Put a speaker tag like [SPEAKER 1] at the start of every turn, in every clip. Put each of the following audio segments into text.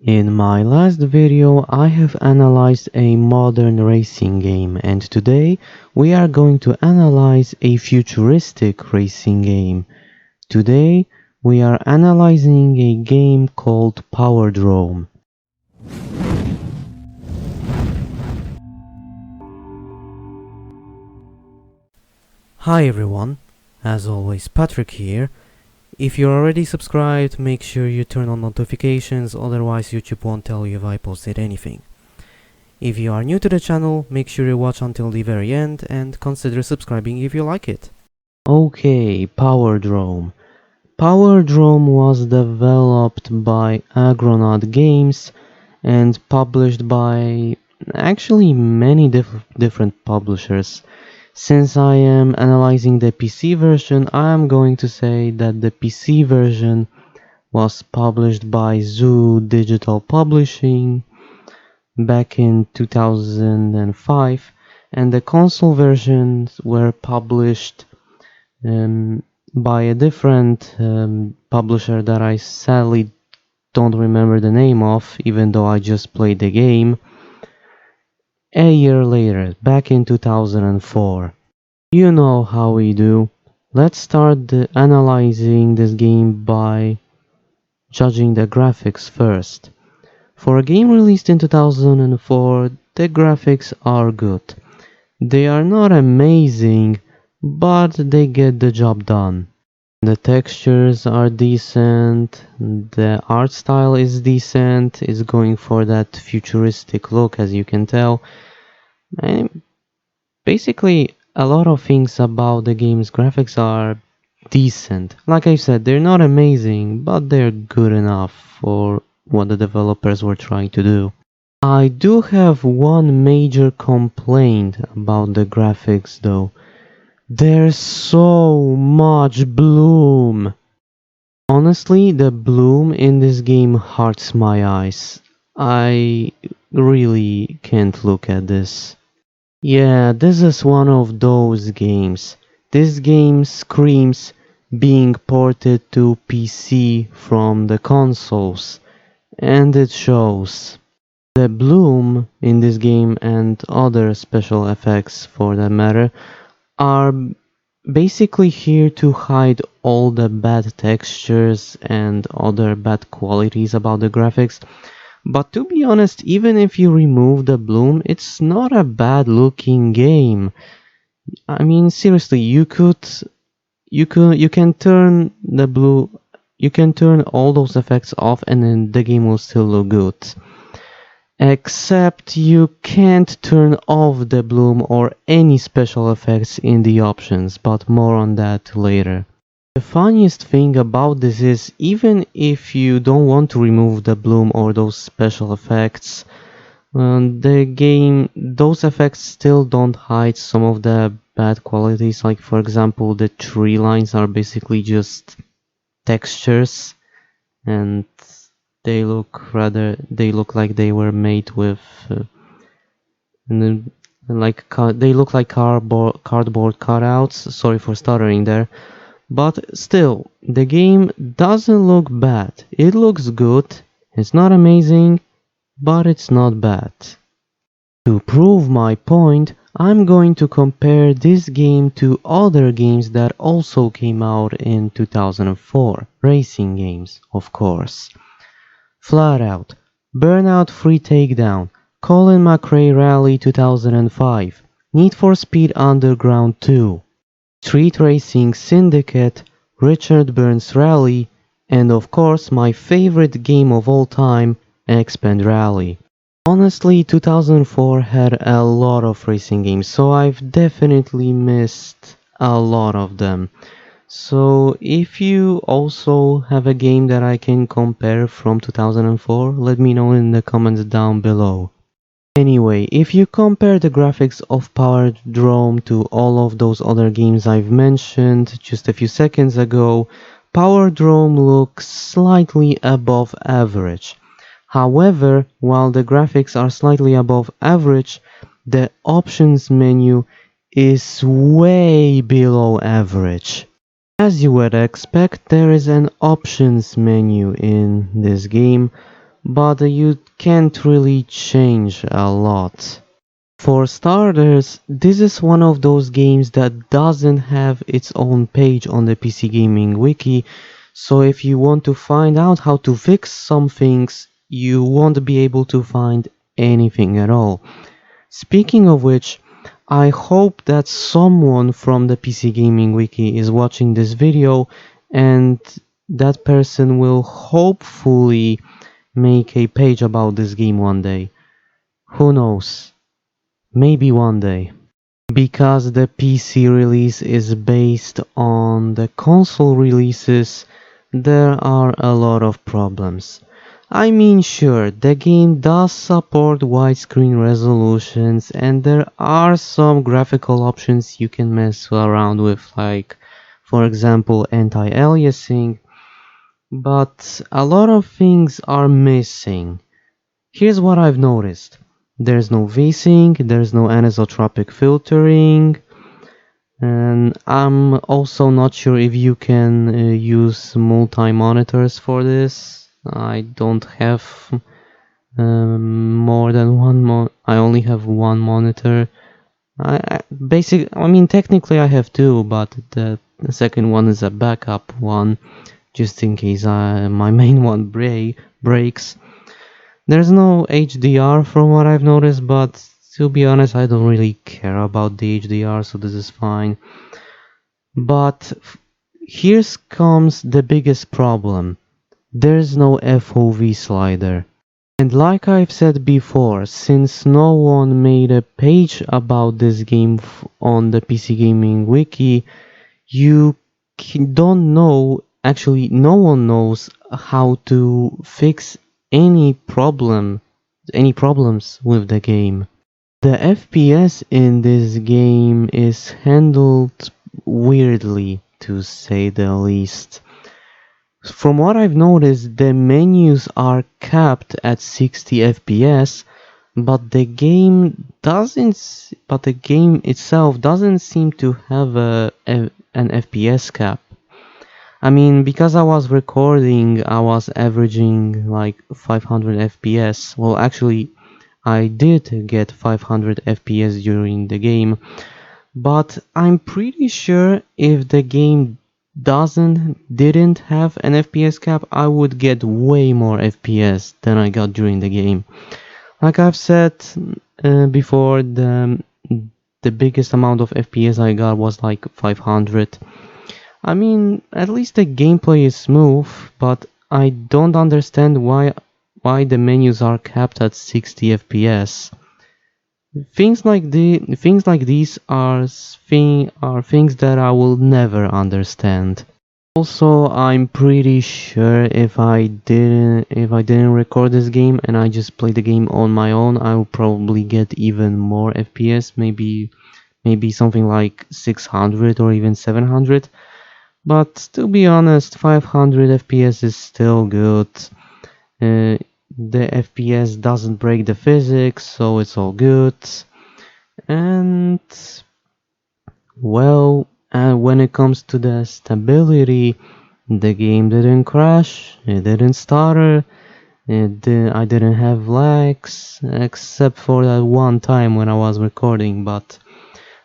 [SPEAKER 1] In my last video, I have analyzed a modern racing game, and today we are going to analyze a futuristic racing game. Today we are analyzing a game called Powerdrome. Hi everyone, as always Patrick here. If you're already subscribed, make sure you turn on notifications, otherwise YouTube won't tell you if I posted anything. If you are new to the channel, make sure you watch until the very end and consider subscribing if you like it. Okay, Powerdrome. Powerdrome was developed by Agronaut Games and published by actually many different publishers. Since I am analyzing the PC version, I am going to say that the PC version was published by Zoo Digital Publishing back in 2005, and the console versions were published by a different publisher that I sadly don't remember the name of, even though I just played the game, a year later, back in 2004. You know how we do. Let's start analyzing this game by judging the graphics first. For a game released in 2004, the graphics are good. They are not amazing, but they get the job done. The textures are decent, the art style is decent, it's going for that futuristic look as you can tell. And basically, a lot of things about the game's graphics are decent. Like I said, they're not amazing, but they're good enough for what the developers were trying to do. I do have one major complaint about the graphics though. There's so much bloom. Honestly, the bloom in this game hurts my eyes. I really can't look at this. Yeah, this is one of those games. This game screams being ported to PC from the consoles, and it shows. The bloom in this game and other special effects for that matter are basically here to hide all the bad textures and other bad qualities about the graphics. But to be honest, even if you remove the bloom, it's not a bad looking game. I mean, seriously, you can turn the blue, you can turn all those effects off and then the game will still look good. Except you can't turn off the bloom or any special effects in the options, but more on that later. The funniest thing about this is, even if you don't want to remove the bloom or those special effects, the game, those effects still don't hide some of the bad qualities. Like for example, the tree lines are basically just textures, and they look like they were made with they look like cardboard cutouts. Sorry for stuttering there. But still, the game doesn't look bad. It looks good. It's not amazing, but it's not bad. To prove my point, I'm going to compare this game to other games that also came out in 2004. Racing games, of course. Flat Out, Burnout Free Takedown, Colin McRae Rally 2005, Need for Speed Underground 2, Street Racing Syndicate, Richard Burns Rally, and of course my favorite game of all time, Expand Rally. Honestly, 2004 had a lot of racing games, so I've definitely missed a lot of them. So if you also have a game that I can compare from 2004, let me know in the comments down below. Anyway, if you compare the graphics of Powerdrome to all of those other games I've mentioned just a few seconds ago, Powerdrome looks slightly above average. However, while the graphics are slightly above average, the options menu is way below average. As you would expect, there is an options menu in this game, but you can't really change a lot. For starters, this is one of those games that doesn't have its own page on the PC Gaming Wiki, so if you want to find out how to fix some things, you won't be able to find anything at all. Speaking of which, I hope that someone from the PC Gaming Wiki is watching this video, and that person will hopefully make a page about this game one day. Who knows? Maybe one day. Because the PC release is based on the console releases, there are a lot of problems. I mean, sure, the game does support widescreen resolutions and there are some graphical options you can mess around with, like, for example, anti-aliasing, but a lot of things are missing. Here's what I've noticed. There's no VSync, there's no anisotropic filtering, and I'm also not sure if you can use multi-monitors for this. I don't have more than one I only have one monitor. I mean technically I have two, but the second one is a backup one just in case my main one breaks. There's no HDR from what I've noticed, but to be honest, I don't really care about the HDR, so this is fine. But here comes the biggest problem. There's no FOV slider. And like I've said before, since no one made a page about this game on the PC Gaming Wiki, you don't know, actually no one knows how to fix any problems with the game. The FPS in this game is handled weirdly, to say the least. From what I've noticed, the menus are capped at 60 FPS, but the game itself doesn't seem to have an FPS cap. I mean, because I was recording, I was averaging like 500 FPS. Well, actually, I did get 500 FPS during the game, but I'm pretty sure if the game didn't have an FPS cap, I would get way more FPS than I got during the game. Like I've said before, the biggest amount of FPS I got was like 500. I mean, at least the gameplay is smooth, but I don't understand why the menus are capped at 60 FPS. Things like these are things that I will never understand. Also, I'm pretty sure if I didn't record this game and I just played the game on my own, I will probably get even more FPS, maybe something like 600 or even 700. But to be honest, 500 FPS is still good. The FPS doesn't break the physics, so it's all good. And well, when it comes to the stability, the game didn't crash, it didn't stutter, I didn't have lags, except for that one time when I was recording, but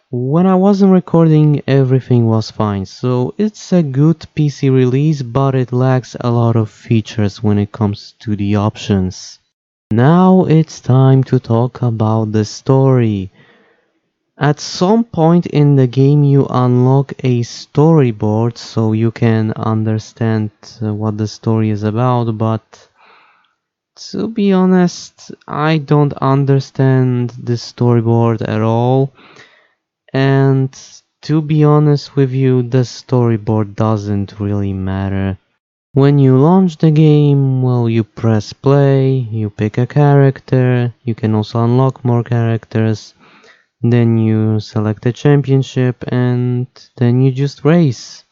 [SPEAKER 1] when I wasn't recording, everything was fine. So it's a good PC release, but it lacks a lot of features when it comes to the options. Now it's time to talk about the story. At some point in the game you unlock a storyboard so you can understand what the story is about, but to be honest, I don't understand this storyboard at all. And to be honest with you, the storyboard doesn't really matter. When you launch the game, well, you press play, you pick a character, you can also unlock more characters, then you select a championship, and then you just race.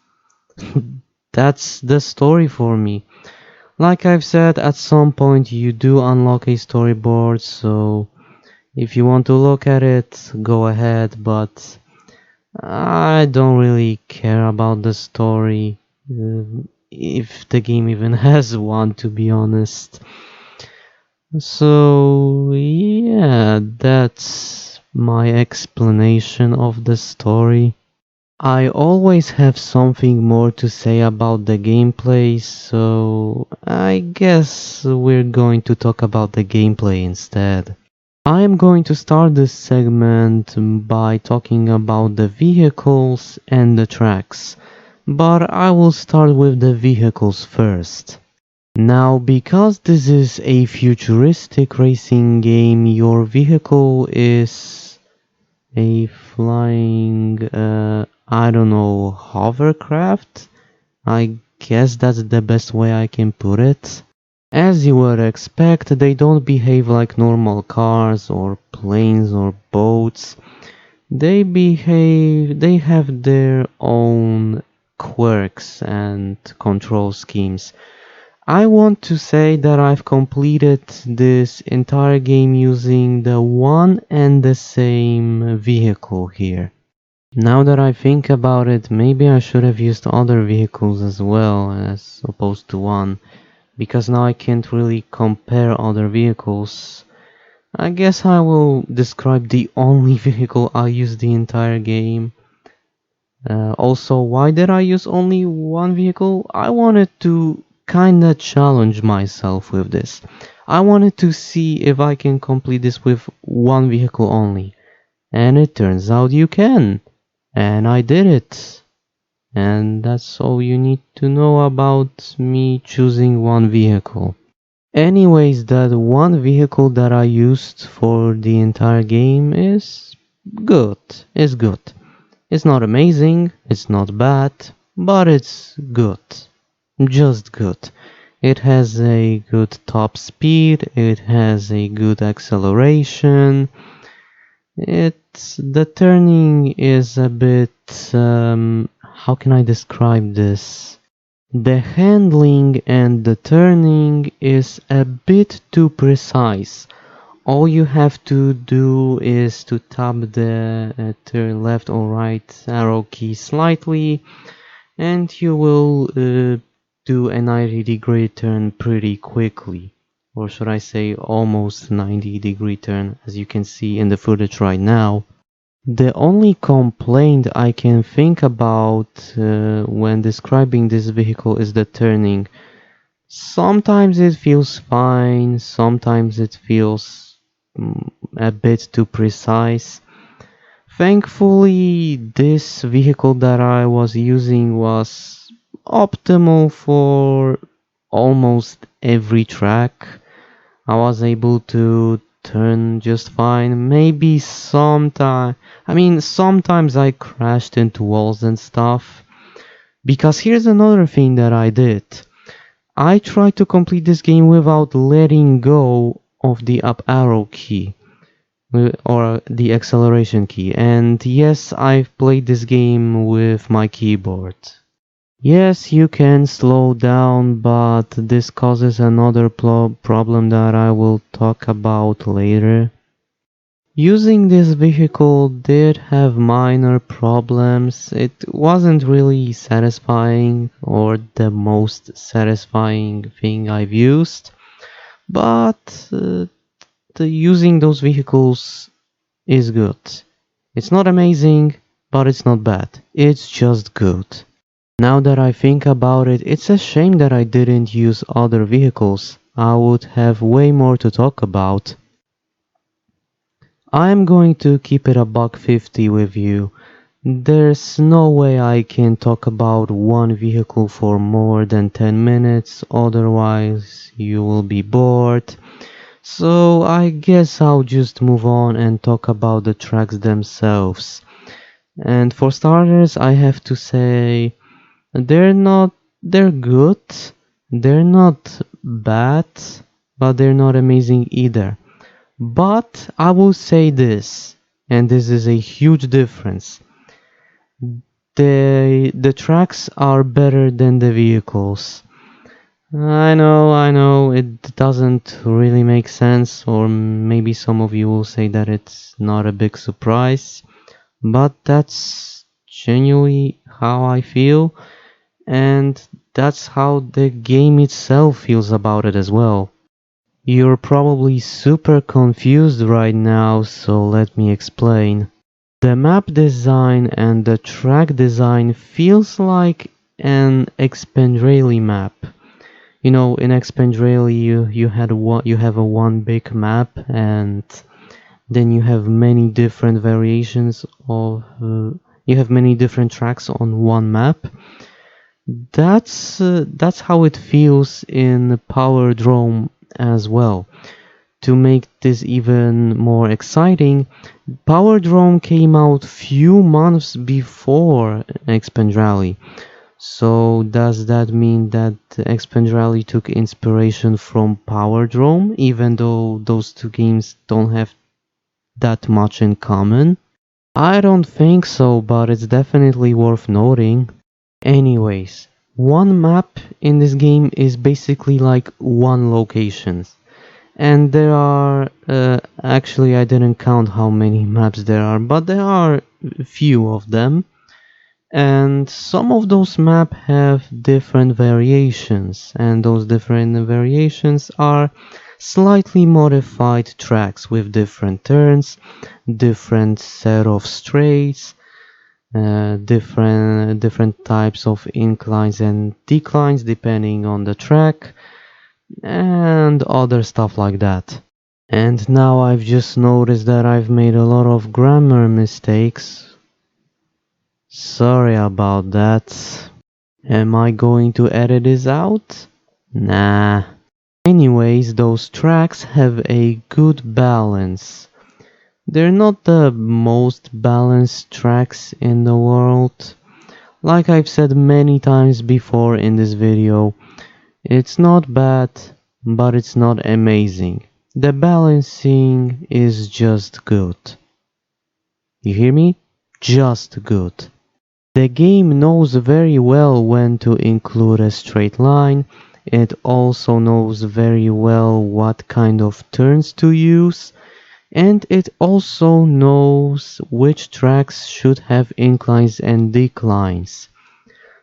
[SPEAKER 1] That's the story for me. Like I've said, at some point you do unlock a storyboard, so if you want to look at it, go ahead, but I don't really care about the story, if the game even has one, to be honest. So, yeah, that's my explanation of the story. I always have something more to say about the gameplay, so I guess we're going to talk about the gameplay instead. I am going to start this segment by talking about the vehicles and the tracks, but I will start with the vehicles first. Now, because this is a futuristic racing game, your vehicle is a flying, I don't know, hovercraft? I guess that's the best way I can put it. As you would expect, they don't behave like normal cars or planes or boats. They have their own quirks and control schemes. I want to say that I've completed this entire game using the one and the same vehicle here. Now that I think about it, maybe I should have used other vehicles as well as opposed to one, because now I can't really compare other vehicles. I guess I will describe the only vehicle I used the entire game. Also, why did I use only one vehicle? I wanted to kinda challenge myself with this. I wanted to see if I can complete this with one vehicle only. And it turns out you can. And I did it. And that's all you need to know about me choosing one vehicle. Anyways, that one vehicle that I used for the entire game is good. It's good. It's not amazing, it's not bad, but it's good. Just good. It has a good top speed, it has a good acceleration. The turning is a bit how can I describe this? The handling and the turning is a bit too precise. All you have to do is to tap the turn left or right arrow key slightly, and you will do a 90-degree turn pretty quickly. Or should I say almost 90-degree turn, as you can see in the footage right now. The only complaint I can think about when describing this vehicle is the turning. Sometimes it feels fine, sometimes it feels a bit too precise. Thankfully, this vehicle that I was using was optimal for almost every track. I was able to turn just fine. Maybe sometimes I crashed into walls and stuff. Because here's another thing that I did. I tried to complete this game without letting go of the up arrow key or the acceleration key. And yes, I've played this game with my keyboard. Yes, you can slow down, but this causes another problem that I will talk about later. Using this vehicle did have minor problems. It wasn't really satisfying or the most satisfying thing I've used, but using those vehicles is good. It's not amazing, but it's not bad. It's just good. Now that I think about it, it's a shame that I didn't use other vehicles. I would have way more to talk about. I'm going to keep it a buck 50 with you. There's no way I can talk about one vehicle for more than 10 minutes, otherwise you will be bored. So I guess I'll just move on and talk about the tracks themselves. And for starters, I have to say they're good. They're not bad, but they're not amazing either. But I will say this, and this is a huge difference. The tracks are better than the vehicles. I know, it doesn't really make sense, or maybe some of you will say that it's not a big surprise, but that's genuinely how I feel, and that's how the game itself feels about it as well. You're probably super confused right now, so let me explain. The map design and the track design feels like an Expendrali map. You know, in Expendrali you have a one big map, and then you have many different variations of you have many different tracks on one map. That's how it feels in Powerdrome as well. To make this even more exciting, Powerdrome came out few months before Expendrali. So does that mean that Expendrali took inspiration from Powerdrome, even though those two games don't have that much in common? I don't think so, but it's definitely worth noting. Anyways, one map in this game is basically like one location. And there are, actually I didn't count how many maps there are, but there are few of them. And some of those maps have different variations, and those different variations are slightly modified tracks with different turns, different set of straights, different types of inclines and declines depending on the track, and other stuff like that. And now I've just noticed that I've made a lot of grammar mistakes. Sorry about that. Am I going to edit this out? Nah. Anyways, those tracks have a good balance. They're not the most balanced tracks in the world. Like I've said many times before in this video, it's not bad, but it's not amazing. The balancing is just good. You hear me? Just good. The game knows very well when to include a straight line. It also knows very well what kind of turns to use, and it also knows which tracks should have inclines and declines.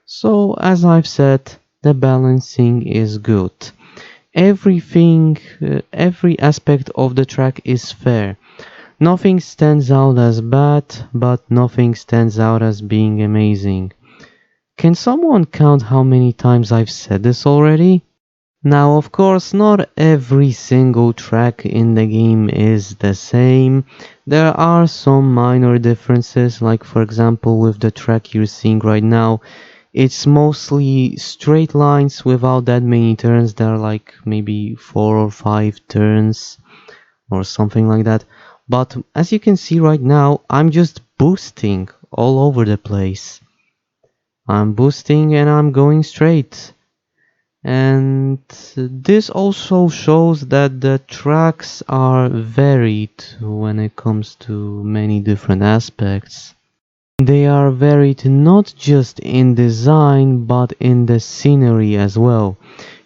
[SPEAKER 1] So, as I've said, the balancing is good. Every aspect of the track is fair. Nothing stands out as bad, but nothing stands out as being amazing. Can someone count how many times I've said this already? Now, of course, not every single track in the game is the same. There are some minor differences, like for example with the track you're seeing right now. It's mostly straight lines without that many turns. There are like maybe 4 or 5 turns or something like that. But as you can see right now, I'm just boosting all over the place. I'm boosting and I'm going straight. And this also shows that the tracks are varied when it comes to many different aspects. They are varied not just in design but in the scenery as well.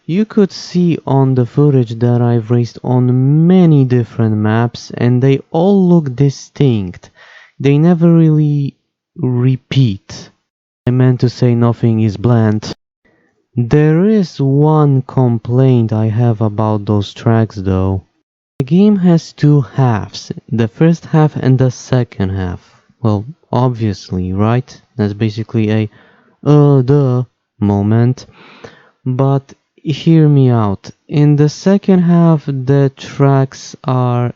[SPEAKER 1] You could see on the footage that I've raced on many different maps and they all look distinct. They never really repeat. I meant to say nothing is bland. There is one complaint I have about those tracks though. The game has two halves, the first half and the second half. Well, obviously, right? That's basically a duh moment. But hear me out. In the second half, the tracks are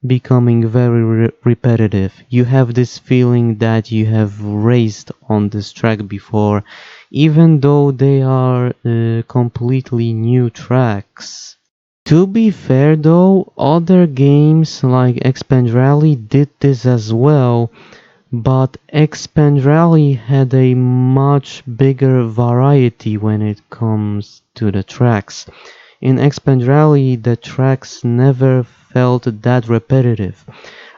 [SPEAKER 1] becoming very repetitive. You have this feeling that you have raced on this track before, even though they are completely new tracks. To be fair though, other games like Expand Rally did this as well, but Expand Rally had a much bigger variety when it comes to the tracks. In Expand Rally, the tracks never felt that repetitive.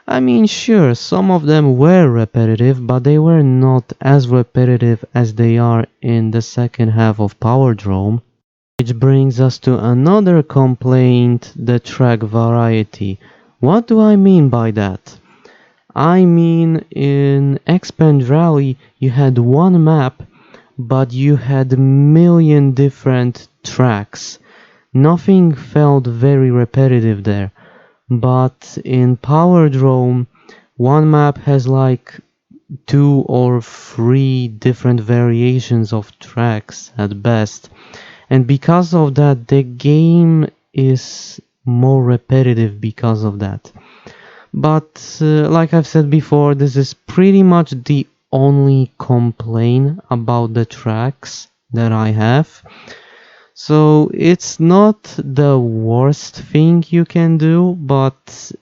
[SPEAKER 1] I mean, sure, some of them were repetitive, but they were not as repetitive as they are in the second half of Powerdrome. Which brings us to another complaint, the track variety. What do I mean by that? I mean, in Expand Rally, you had one map, but you had a million different tracks. Nothing felt very repetitive there. But in Powerdrome, one map has like 2 or 3 different variations of tracks at best. And because of that, the game is more repetitive because of that. But like I've said before, this is pretty much the only complaint about the tracks that I have. So it's not the worst thing you can do, but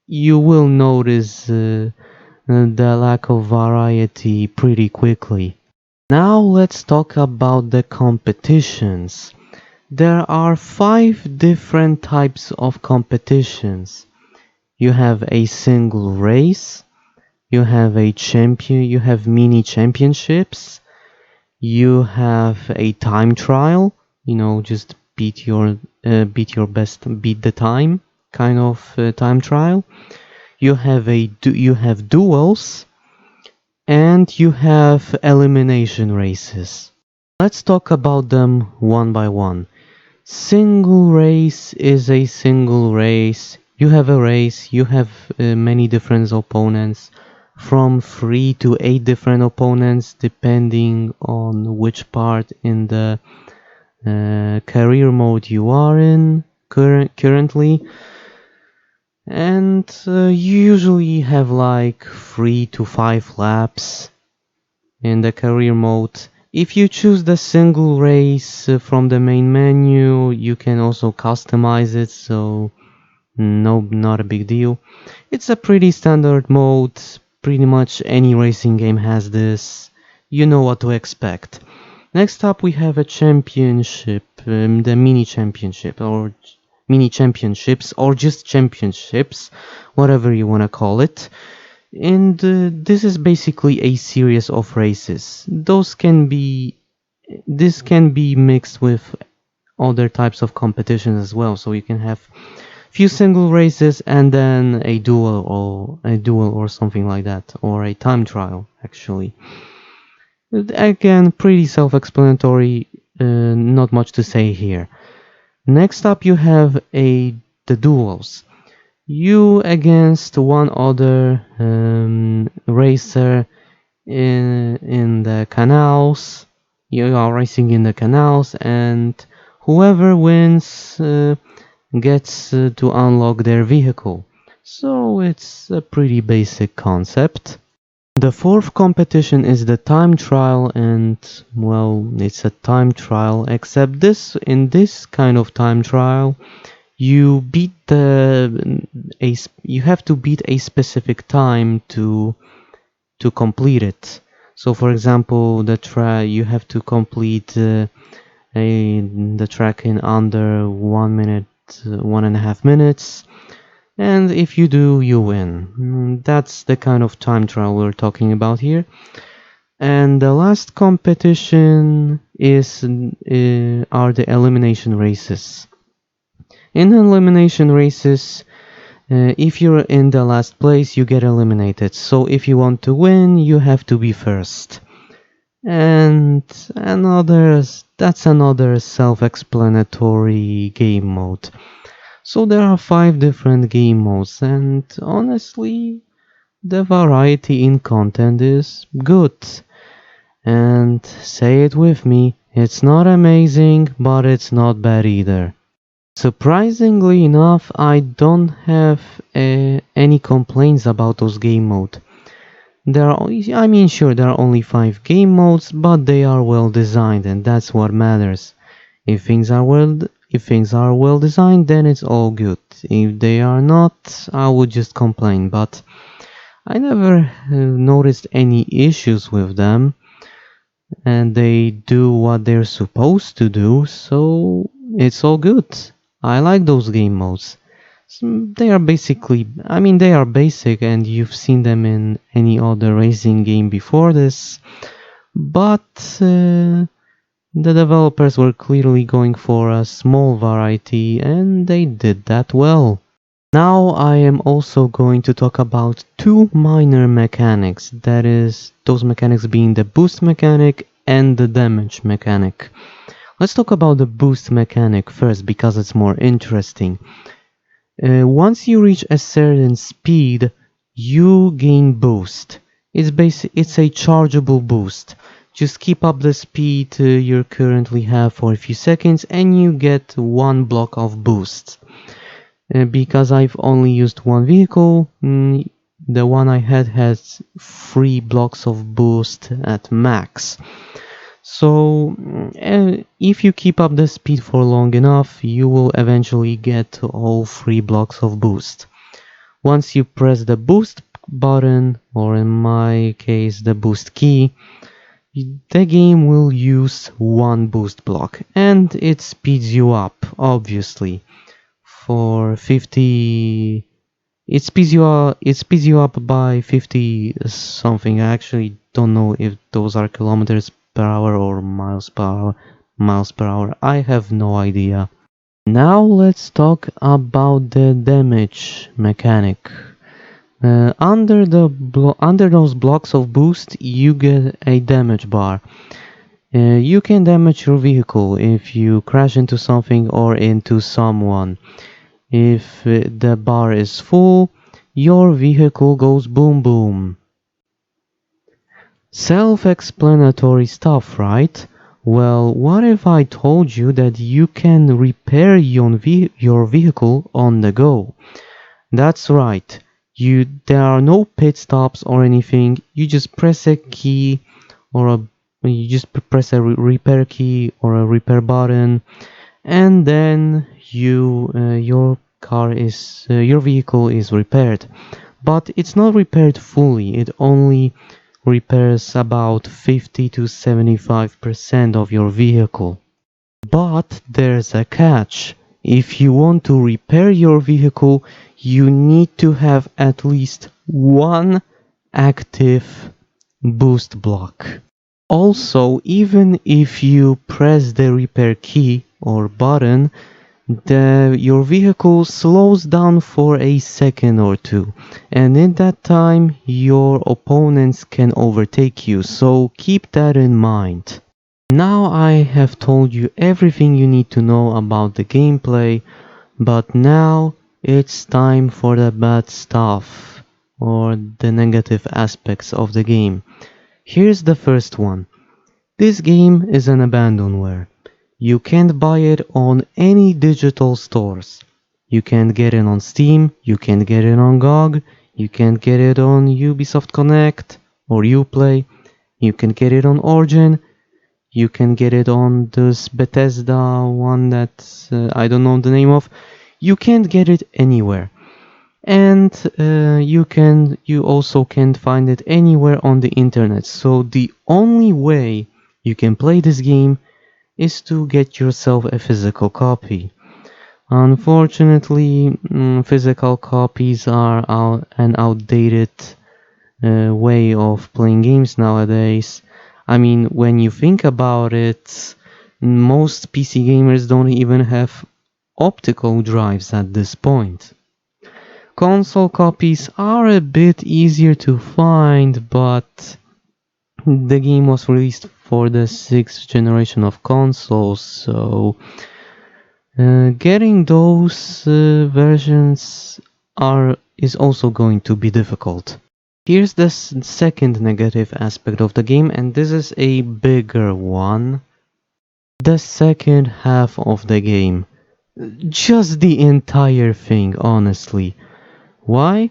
[SPEAKER 1] you will notice the lack of variety pretty quickly. Now let's talk about the competitions. There are 5 different types of competitions. You have a single race, you have you have mini championships, you have a time trial, just beat your best, beat the time kind of time trial. You have duels, and you have elimination races. Let's talk about them one by one. Single race is a single race. You have a race, you have many different opponents, from 3 to 8 different opponents, depending on which part in the career mode you are in currently. And you usually have like 3 to 5 laps in the career mode. If you choose the single race from the main menu, you can also customize it, so no, not a big deal. It's a pretty standard mode. Pretty much any racing game has this. You know what to expect. Next up we have a championship, the mini championship, or mini championships, or just championships, whatever you want to call it. And this is basically a series of races. This can be mixed with other types of competitions as well, so you can have few single races and then a duel or something like that, or a time trial actually. Again, pretty self-explanatory, not much to say here. Next up you have the duels. You against one other racer in the canals. You are racing in the canals, and whoever wins gets to unlock their vehicle. So it's a pretty basic concept. The 4th competition is the time trial, and well, it's a time trial, except in this kind of time trial, you have to beat a specific time to complete it. So for example, you have to complete the track in under 1 minute, 1.5 minutes, and if you do, you win. That's the kind of time trial we're talking about here. And the last competition are the elimination races. In elimination races, if you're in the last place, you get eliminated. So if you want to win, you have to be first. And that's another self-explanatory game mode. So there are 5 different game modes, and honestly, the variety in content is good. And say it with me, it's not amazing, but it's not bad either. Surprisingly enough, I don't have any complaints about those game modes. Sure, there are only 5 game modes, but they are well designed, and that's what matters. If things are well designed, then it's all good. If they are not, I would just complain, but I never noticed any issues with them, and they do what they're supposed to do, so it's all good. I like those game modes. They are they are basic, and you've seen them in any other racing game before this, but the developers were clearly going for a small variety, and they did that well. Now I am also going to talk about 2 minor mechanics, that is, those mechanics being the boost mechanic and the damage mechanic. Let's talk about the boost mechanic first because it's more interesting. Once you reach a certain speed, you gain boost. It's a chargeable boost. Just keep up the speed you currently have for a few seconds and you get one block of boost. Because I've only used one vehicle, the one I had has 3 blocks of boost at max. So if you keep up the speed for long enough, you will eventually get all 3 blocks of boost. Once you press the boost button, or in my case the boost key, the game will use one boost block and it speeds you up, obviously. For 50, it speeds you up by 50 something. I actually don't know if those are kilometers per hour or miles per hour. I have no idea. Now let's talk about the damage mechanic. Under those blocks of boost, you get a damage bar. You can damage your vehicle if you crash into something or into someone. If the bar is full, your vehicle goes boom boom. Self-explanatory stuff, right? Well, what if I told you that you can repair your vehicle on the go? That's right. There are no pit stops or anything. You just press a key or you just press a repair key or a repair button, and then your vehicle is repaired. But it's not repaired fully. It only repairs about 50 to 75% of your vehicle. But there's a catch. If you want to repair your vehicle, you need to have at least one active boost block. Also, even if you press the repair key or button, your vehicle slows down for a second or two, and in that time your opponents can overtake you, so keep that in mind. Now I have told you everything you need to know about the gameplay, but now it's time for the bad stuff, or the negative aspects of the game. Here's the first one. This game is an abandonware. You can't buy it on any digital stores. You can't get it on Steam, you can't get it on GOG, you can't get it on Ubisoft Connect or Uplay, you can get it on Origin, you can get it on this Bethesda one that I don't know the name of. You can't get it anywhere. And you also can't find it anywhere on the internet. So the only way you can play this game is to get yourself a physical copy. Unfortunately, physical copies are an outdated way of playing games nowadays. I mean, when you think about it, most PC gamers don't even have optical drives at this point. Console copies are a bit easier to find, but the game was released for the 6th generation of consoles, so getting those versions is also going to be difficult. Here's the second negative aspect of the game, and this is a bigger one. The second half of the game. Just the entire thing, honestly. Why?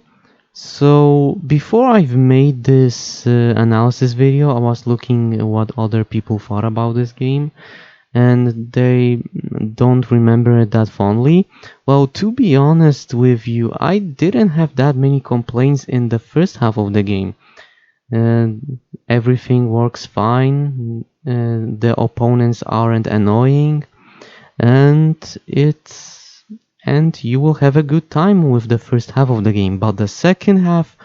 [SPEAKER 1] So before I've made this analysis video, I was looking at what other people thought about this game, and they don't remember it that fondly. Well, to be honest with you, I didn't have that many complaints in the first half of the game. Everything works fine, the opponents aren't annoying, and you will have a good time with the first half of the game. But the second half,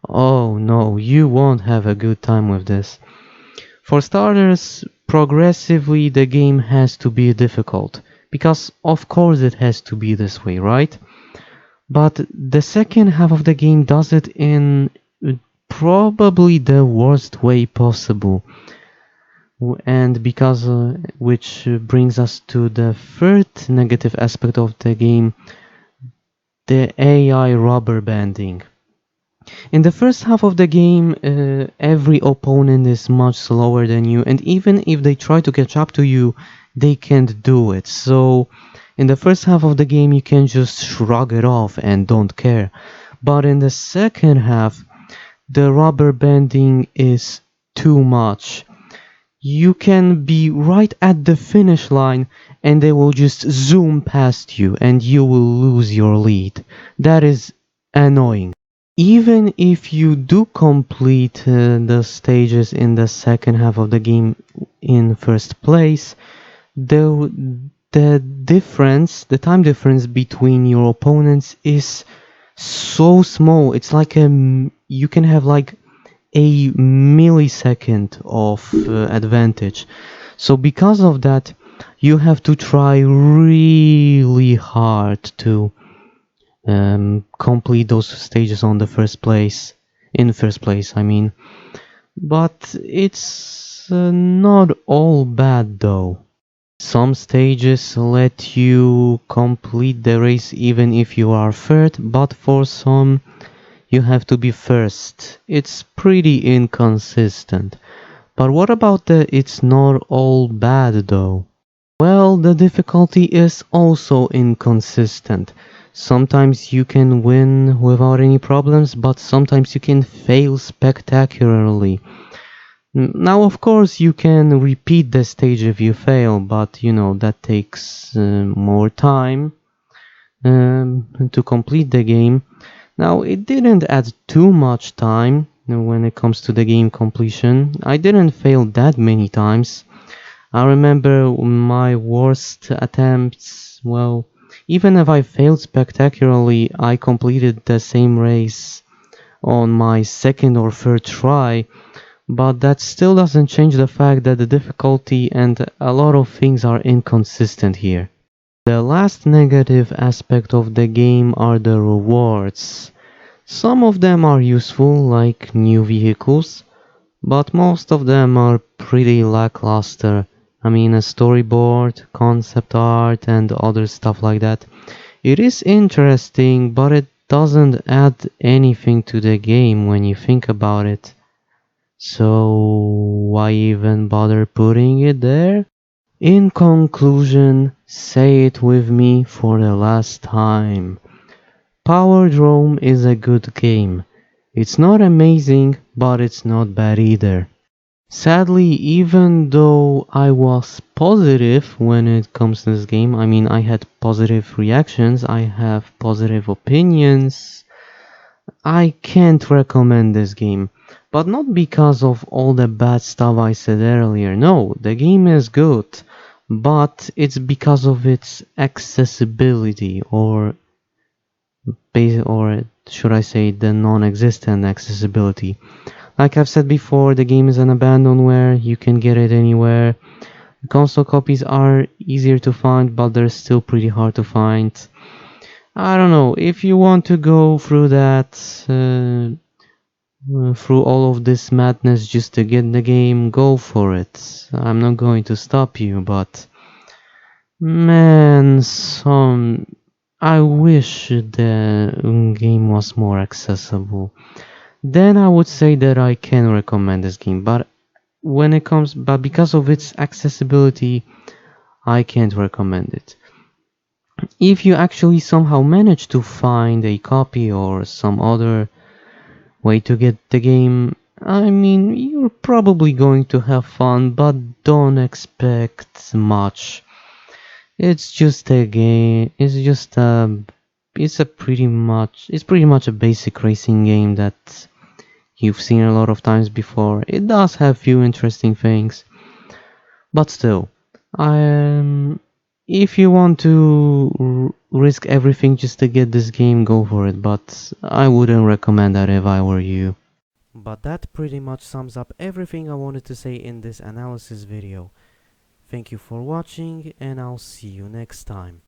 [SPEAKER 1] oh no, you won't have a good time with this. For starters, progressively the game has to be difficult, because of course it has to be this way, right? But the second half of the game does it in probably the worst way possible. And because which brings us to the third negative aspect of the game, the AI rubber banding. In the first half of the game, every opponent is much slower than you, and even if they try to catch up to you, they can't do it. So, in the first half of the game, you can just shrug it off and don't care. But in the second half, the rubber banding is too much. You can be right at the finish line and they will just zoom past you and you will lose your lead. That is annoying. Even if you do complete the stages in the second half of the game in first place, the time difference between your opponents is so small. It's like you can have like a millisecond of advantage. So because of that, you have to try really hard to complete those stages on the first place. In first place, I mean. But it's not all bad though. Some stages let you complete the race even if you are third, but for some you have to be first. It's pretty inconsistent. But what about the it's not all bad though? Well, the difficulty is also inconsistent. Sometimes you can win without any problems, but sometimes you can fail spectacularly. Now, of course, you can repeat the stage if you fail, but you know, that takes more time to complete the game. Now, it didn't add too much time when it comes to the game completion. I didn't fail that many times. I remember my worst attempts, well, even if I failed spectacularly, I completed the same race on my second or third try, but that still doesn't change the fact that the difficulty and a lot of things are inconsistent here. The last negative aspect of the game are the rewards. Some of them are useful, like new vehicles, but most of them are pretty lackluster. I mean, a storyboard, concept art, and other stuff like that. It is interesting, but it doesn't add anything to the game when you think about it. So, why even bother putting it there? In conclusion, say it with me for the last time. Powerdrome is a good game. It's not amazing, but it's not bad either. Sadly, even though I was positive when it comes to this game, I mean, I had positive reactions, I have positive opinions, I can't recommend this game. But not because of all the bad stuff I said earlier. No, the game is good, but it's because of its accessibility, or should I say the non-existent accessibility. Like I've said before, the game is an abandonware, you can get it anywhere. Console copies are easier to find, but they're still pretty hard to find. I don't know, if you want to go through that, through all of this madness just to get the game, go for it. I'm not going to stop you, but man, I wish the game was more accessible. Then I would say that I can recommend this game, but because of its accessibility, I can't recommend it. If you actually somehow manage to find a copy or some other way to get the game, I mean, you're probably going to have fun, but don't expect much. It's just a game. It's pretty much a basic racing game that you've seen a lot of times before. It does have few interesting things, but still, if you want to risk everything just to get this game, go for it, but I wouldn't recommend that if I were you. But that pretty much sums up everything I wanted to say in this analysis video. Thank you for watching, and I'll see you next time.